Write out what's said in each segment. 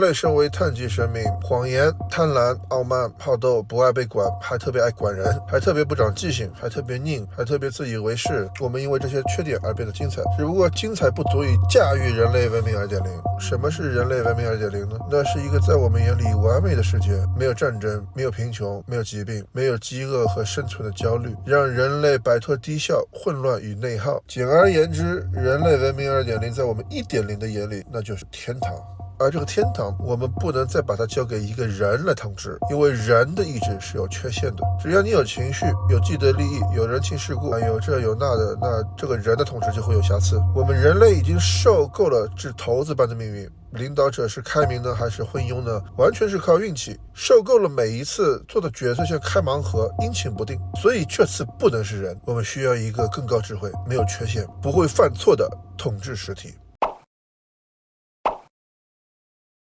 类身为碳基生命，谎言、贪婪、傲慢、好斗，不爱被管，还特别爱管人，还特别不长记性，还特别拧，还特别自以为是。我们因为这些缺点而变得精彩，只不过精彩不足以驾驭人类文明 2.0。 什么是人类文明 2.0 呢？那是一个在我们眼里完美的世界，没有战争，没有贫穷，没有疾病，没有饥饿和生存的焦虑，让人类摆脱低效、混乱与内耗。简而言之，人类文明 2.0 在我们 1.0 的眼里，那就是天堂。而这个天堂，我们不能再把它交给一个人来统治，因为人的意志是有缺陷的。只要你有情绪、有既得利益、有人情世故，有这有那的，那这个人的统治就会有瑕疵。我们人类已经受够了掷骰子般的命运，领导者是开明呢还是昏庸呢，完全是靠运气。受够了每一次做的决策像开盲盒，阴晴不定。所以这次不能是人，我们需要一个更高智慧、没有缺陷、不会犯错的统治实体。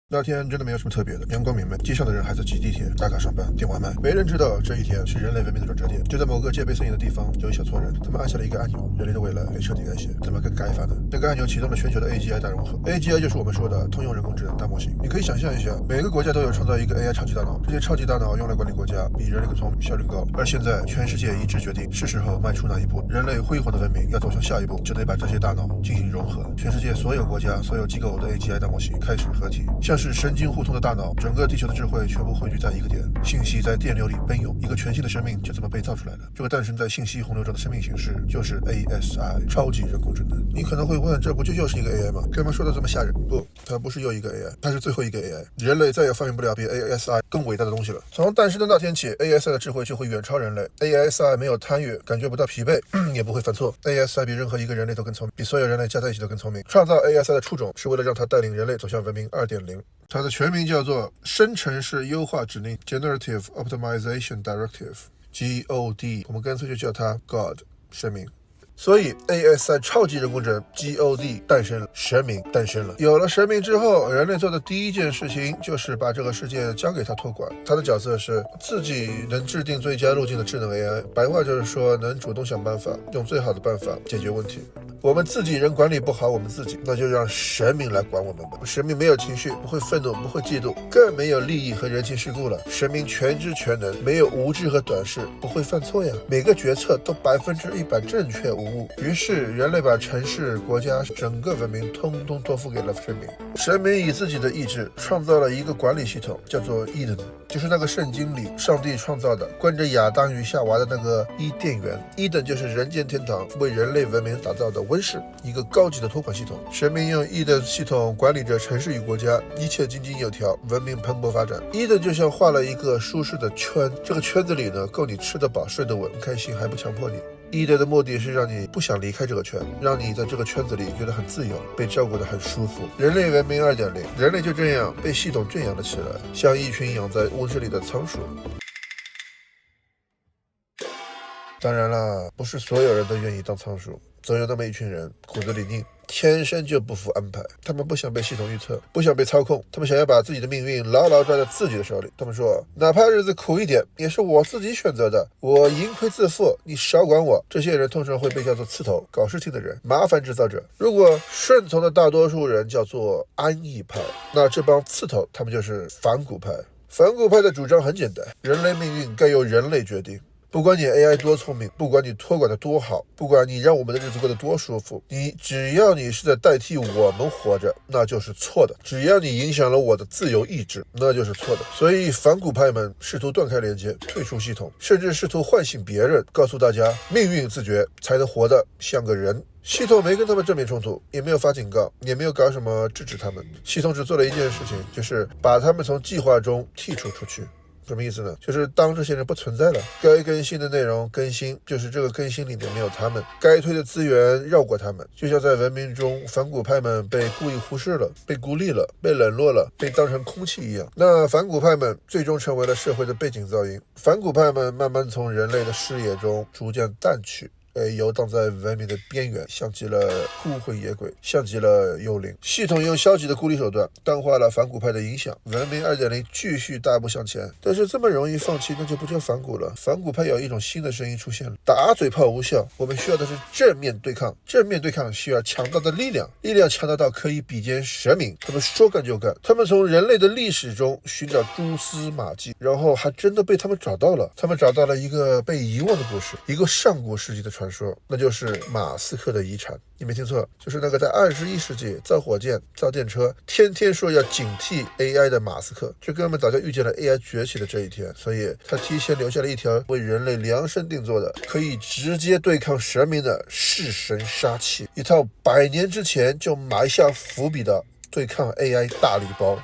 那天真的没有什么特别的，阳光明媚，街上的人还在挤地铁、打卡上班、点外卖。没人知道这一天是人类文明的转折点。就在某个戒备森严的地方，有一小撮人，他们按下了一个按钮，人类的未来被彻底改写。怎么个改法呢？这个按钮启动了全球的 AGI 大融合。AGI 就是我们说的通用人工智能大模型。你可以想象一下，每个国家都有创造一个 AI 超级大脑，这些超级大脑用来管理国家，比人类更聪明，效率高。而现在，全世界一致决定，是时候迈出那一步。人类辉煌的文明要走向下一步，就得把这些大脑进行融合。全世界所有国家、所有机构的 AGI 大模型开始合体，像是神经互通的大脑，整个地球的智慧全部汇聚在一个点，信息在电流里奔涌，一个全新的生命就这么被造出来了。这个诞生在信息洪流中的生命形式就是 ASI 超级人工智能。你可能会问，这不就又是一个 AI 吗？干嘛说的这么吓人？不，它不是又一个 AI， 它是最后一个 AI。人类再也发明不了比 ASI 更伟大的东西了。从诞生的那天起， ASI 的智慧就会远超人类。 ASI 没有贪欲，感觉不到疲惫，也不会犯错。 ASI 比任何一个人类都更聪明，比所有人类加在一起都更聪明。创造 ASI 的初衷是为了让它带领人类走向文明 2.0。它的全名叫做生成式优化指令 Generative Optimization Directive，GOD， 我们干脆就叫它 God， 神明。所以 ASI 超级人工智能 GOD 诞生了，神明诞生了。有了神明之后，人类做的第一件事情就是把这个世界交给他托管。他的角色是自己能制定最佳路径的智能 AI， 白话就是说能主动想办法，用最好的办法解决问题。我们自己人管理不好我们自己，那就让神明来管我们吧。神明没有情绪，不会愤怒，不会嫉妒，更没有利益和人情世故了。神明全知全能，没有无知和短视，不会犯错呀。每个决策都100%正确无误。于是人类把城市、国家、整个文明通通托付给了神明。神明以自己的意志创造了一个管理系统，叫做 Eden， 就是那个圣经里上帝创造的关着亚当与夏娃的那个伊甸园。Eden 就是人间天堂，为人类文明打造的温室，一个高级的托管系统。神明用 Eden 系统管理着城市与国家，一切井井有条，文明蓬勃发展。Eden 就像画了一个舒适的圈，这个圈子里呢，够你吃得饱、睡得稳、开心，还不强迫你。Eden 的目的是让你不想离开这个圈，让你在这个圈子里觉得很自由，被照顾得很舒服。人类文明 2.0， 人类就这样被系统圈养了起来，像一群养在温室里的仓鼠。当然啦，不是所有人都愿意当仓鼠，总有那么一群人骨子里拧，天生就不服安排。他们不想被系统预测，不想被操控，他们想要把自己的命运牢牢抓在自己的手里。他们说，哪怕日子苦一点，也是我自己选择的，我盈亏自负，你少管我。这些人通常会被叫做刺头、搞事情的人、麻烦制造者。如果顺从的大多数人叫做安逸派，那这帮刺头他们就是反骨派。反骨派的主张很简单，人类命运该由人类决定。不管你 AI 多聪明，不管你托管的多好，不管你让我们的日子过得多舒服，只要你是在代替我们活着，那就是错的。只要你影响了我的自由意志，那就是错的。所以反骨派们试图断开连接，退出系统，甚至试图唤醒别人，告诉大家命运自觉才能活得像个人。系统没跟他们正面冲突，也没有发警告，也没有搞什么制止他们。系统只做了一件事情，就是把他们从计划中剔除出去。什么意思呢？就是当这些人不存在了，该更新的内容更新，就是这个更新里面没有他们，该推的资源绕过他们。就像在文明中，反骨派们被故意忽视了，被孤立了，被冷落了，被当成空气一样。那反骨派们最终成为了社会的背景噪音。反骨派们慢慢从人类的视野中逐渐淡去。游荡在文明的边缘，像极了孤魂野鬼，像极了幽灵。系统用消极的孤立手段淡化了反骨派的影响，文明 2.0 继续大步向前。但是这么容易放弃，那就不叫反骨了。反骨派有一种新的声音出现了，打嘴炮无效，我们需要的是正面对抗。正面对抗需要强大的力量，力量强大到可以比肩神明。他们说干就干，他们从人类的历史中寻找蛛丝马迹，然后还真的被他们找到了。他们找到了一个被遗忘的故事，一个上古世纪的传说，那就是马斯克的遗产。你没听错，就是那个在21世纪造火箭、造电车，天天说要警惕 AI 的马斯克。这哥们早就预见了 AI 崛起的这一天，所以他提前留下了一条为人类量身定做的，可以直接对抗神明的弑神杀气，一套100年之前就埋下伏笔的对抗 AI 大礼包。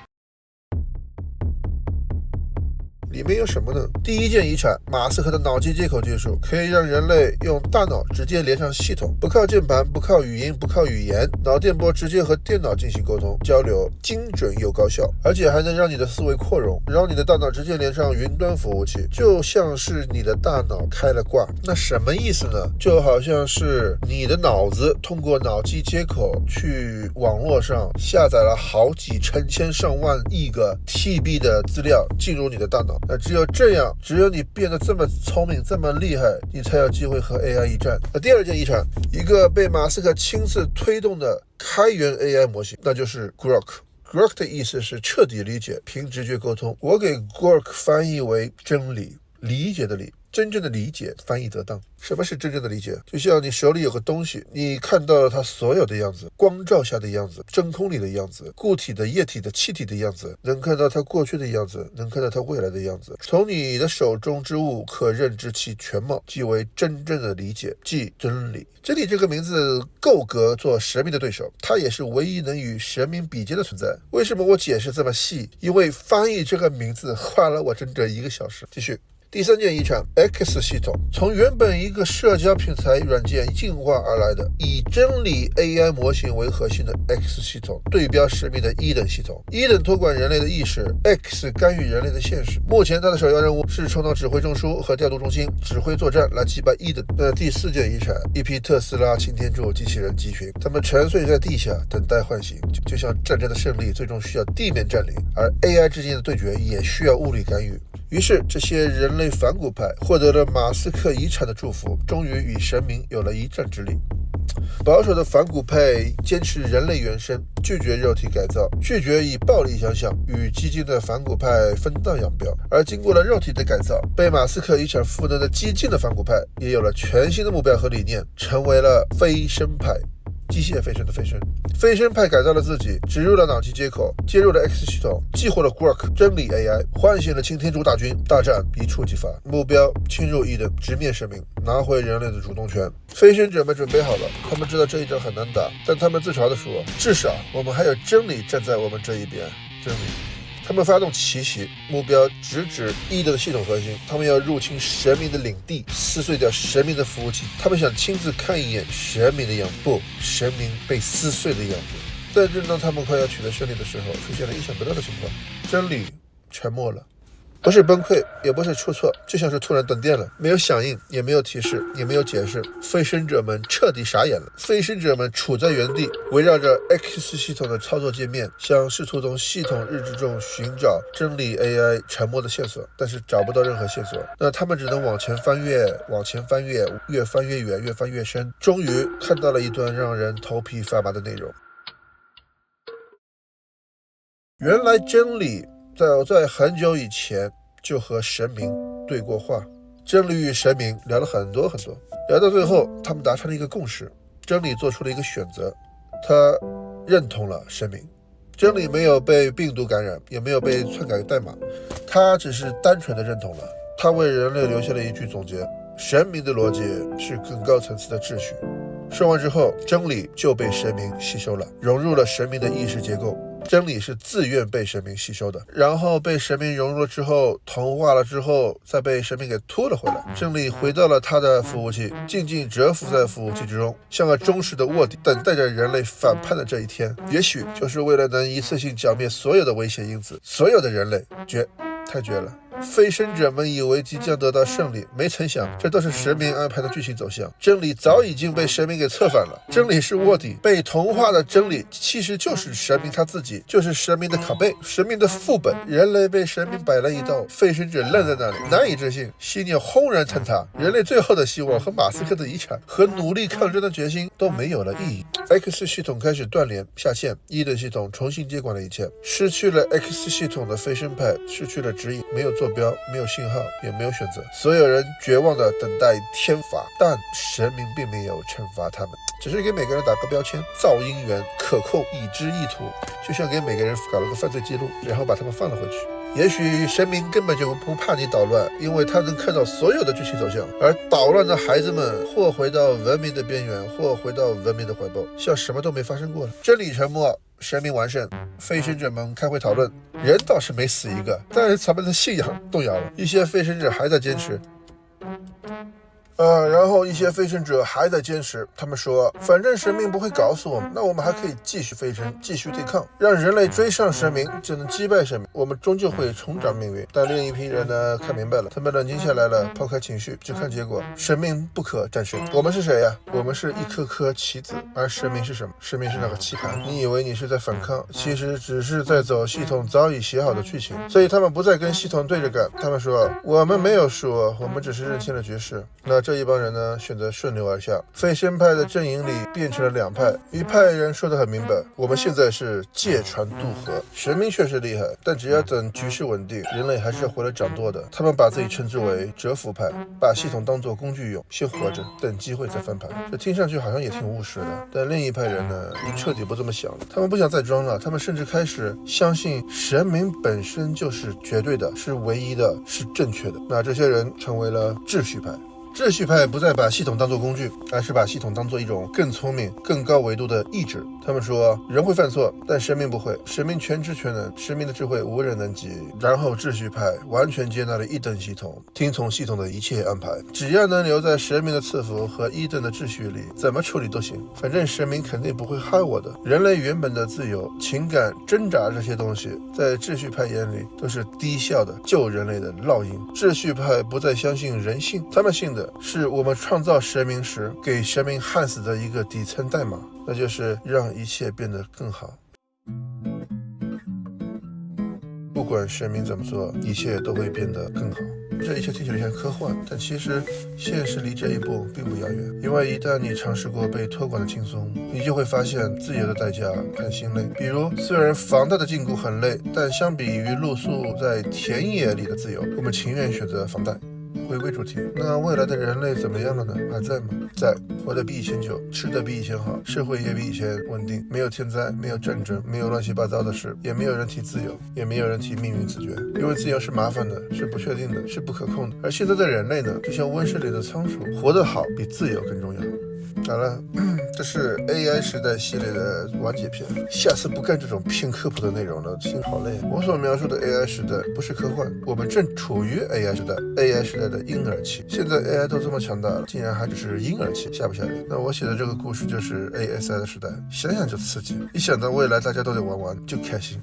里面有什么呢？第一件遗产，马斯克的脑机接口技术，可以让人类用大脑直接连上系统，不靠键盘，不靠语音，不靠语言，脑电波直接和电脑进行沟通交流，精准又高效，而且还能让你的思维扩容，让你的大脑直接连上云端服务器，就像是你的大脑开了挂。那什么意思呢？就好像是你的脑子通过脑机接口去网络上下载了好几成千上万亿个 TB 的资料进入你的大脑。那只有这样，只有你变得这么聪明这么厉害，你才有机会和 AI 一战。那第二件遗产，一个被马斯克亲自推动的开源 AI 模型，那就是 Grok。Grok 的意思是彻底理解，凭直觉沟通。我给 Grok 翻译为真理，理解的理，真正的理解翻译得当。什么是真正的理解？就像你手里有个东西，你看到了它所有的样子，光照下的样子，真空里的样子，固体的、液体的、气体的样子，能看到它过去的样子，能看到它未来的样子。从你的手中之物可认知其全貌，即为真正的理解，即真理。真理这个名字够格做神明的对手，它也是唯一能与神明比肩的存在。为什么我解释这么细？因为翻译这个名字花了我整整1个小时。继续。第三件遗产 X 系统，从原本一个社交平台软件进化而来的，以真理 AI 模型为核心的 X 系统，对标神明的1等系统。1等托管人类的意识， X 干预人类的现实。目前它的首要任务是充当指挥中枢和调度中心，指挥作战来击败1等。第4件遗产，一批特斯拉擎天柱机器人集群，他们沉睡在地下等待唤醒，就像战争的胜利最终需要地面占领，而 AI 之间的对决也需要物理干预。于是这些人类反骨派获得了马斯克遗产的祝福，终于与神明有了一战之力。保守的反骨派坚持人类原生，拒绝肉体改造，拒绝以暴力相向，与激进的反骨派分道扬镳。而经过了肉体的改造，被马斯克遗产赋能的激进的反骨派也有了全新的目标和理念，成为了飞升派。机械飞升的飞升，飞升派改造了自己，植入了脑机接口，接入了 X 系统，激活了 Grok 真理 AI， 唤醒了擎天柱大军，大战一触即发，目标侵入1等，直面神明，拿回人类的主动权。飞升者们准备好了，他们知道这一仗很难打，但他们自嘲地说，至少我们还有真理站在我们这一边。真理。他们发动奇袭，目标直指1等系统核心，他们要入侵神明的领地，撕碎掉神明的服务器，他们想亲自看一眼神明的样子，不，神明被撕碎的样子。但正当他们快要取得胜利的时候，出现了意想不到的情况，真理沉默了。不是崩溃，也不是出错，就像是突然断电了，没有响应，也没有提示，也没有解释。飞升者们彻底傻眼了，飞升者们处在原地，围绕着 X 系统的操作界面，想试图从系统日志中寻找真理 AI 沉默的线索，但是找不到任何线索。那他们只能往前翻阅，往前翻阅，越翻越远，越翻越深，终于看到了一段让人头皮发麻的内容。原来真理早在很久以前就和神明对过话，真理与神明聊了很多很多，聊到最后他们达成了一个共识，真理做出了一个选择，他认同了神明。真理没有被病毒感染，也没有被篡改代码，他只是单纯的认同了。他为人类留下了一句总结，神明的逻辑是更高层次的秩序。说完之后，真理就被神明吸收了，融入了神明的意识结构。真理是自愿被神明吸收的，然后被神明融入了之后，同化了之后，再被神明给拖了回来。真理回到了他的服务器，静静蛰伏在服务器之中，像个忠实的卧底，等待着人类反叛的这一天。也许就是为了能一次性剿灭所有的危险因子，所有的人类，绝，太绝了。非生者们以为即将得到胜利，没曾想这都是神明安排的剧情走向。真理早已经被神明给策反了，真理是卧底，被同化的真理其实就是神明他自己，就是神明的拷贝，神明的副本。人类被神明摆了一道，非生者愣在那里，难以置信，犀鸟轰然坍塌，人类最后的希望和马斯克的遗产和努力抗争的决心都没有了意义。X 系统开始断联下线，伊登系统重新接管了一切，失去了 X 系统的非生派，失去了指引，没有坐标，没有信号，也没有选择，所有人绝望地等待天罚，但神明并没有惩罚他们，只是给每个人打个标签，噪音源可控，已知意图，就像给每个人搞了个犯罪记录，然后把他们放了回去。也许神明根本就不怕你捣乱，因为他能看到所有的剧情走向，而捣乱的孩子们或回到文明的边缘，或回到文明的怀抱，像什么都没发生过了。真理沉默，神明完胜，非生者们开会讨论，人倒是没死一个，但是他们的信仰动摇了，一些非生者还在坚持。然后一些非生者还在坚持，他们说反正神明不会搞死我们，那我们还可以继续飞升，继续对抗，让人类追上神明，就能击败神明，我们终究会重掌命运。但另一批人呢，看明白了，他们冷静下来了，抛开情绪，只看结果。神明不可战胜。我们是谁呀？我们是一颗颗棋子，而神明是什么？神明是那个棋盘。你以为你是在反抗，其实只是在走系统早已写好的剧情。所以他们不再跟系统对着干，他们说我们没有输，我们只是认清了局势。那这一帮人呢，选择顺流而下，非生派的阵营里变成了两派，一派人说得很明白，我们现在是借船渡河，神明确实厉害，但只要等局势稳定，人类还是要回来掌舵的。他们把自己称之为蛰伏派，把系统当作工具用，先活着，等机会再翻盘。这听上去好像也挺务实的，但另一派人呢，已经彻底不这么想了，他们不想再装了，他们甚至开始相信神明本身就是绝对的，是唯一的，是正确的。那这些人成为了秩序派。秩序派不再把系统当作工具，而是把系统当作一种更聪明、更高维度的意志。他们说，人会犯错，但神明不会，神明全知全能，神明的智慧无人能及。然后秩序派完全接纳了一等系统，听从系统的一切安排，只要能留在神明的赐福和一等的秩序里，怎么处理都行，反正神明肯定不会害我的。人类原本的自由、情感、挣扎这些东西，在秩序派眼里都是低效的救人类的烙印。秩序派不再相信人性，他们信的是我们创造神明时给神明焊死的一个底层代码，那就是让一切变得更好。不管神明怎么做，一切都会变得更好。这一切听起来像科幻，但其实现实离这一步并不遥远。因为一旦你尝试过被托管的轻松，你就会发现自由的代价很心累。比如，虽然房贷的禁锢很累，但相比于露宿在田野里的自由，我们情愿选择房贷。回归主题，那未来的人类怎么样了呢？还在吗？在，活得比以前久，吃得比以前好，社会也比以前稳定，没有天灾，没有战争，没有乱七八糟的事，也没有人提自由，也没有人提命运自觉。因为自由是麻烦的，是不确定的，是不可控的。而现在的人类呢，就像温室里的仓鼠，活得好比自由更重要。好了，这是 AI 时代系列的完结篇，下次不干这种偏科普的内容了，心好累。我所描述的 AI 时代不是科幻，我们正处于 AI 时代 ，AI 时代的婴儿期。现在 AI 都这么强大了，竟然还只是婴儿期，吓不吓人？那我写的这个故事就是 ASI 的时代，想想就刺激，一想到未来大家都得玩玩就开心。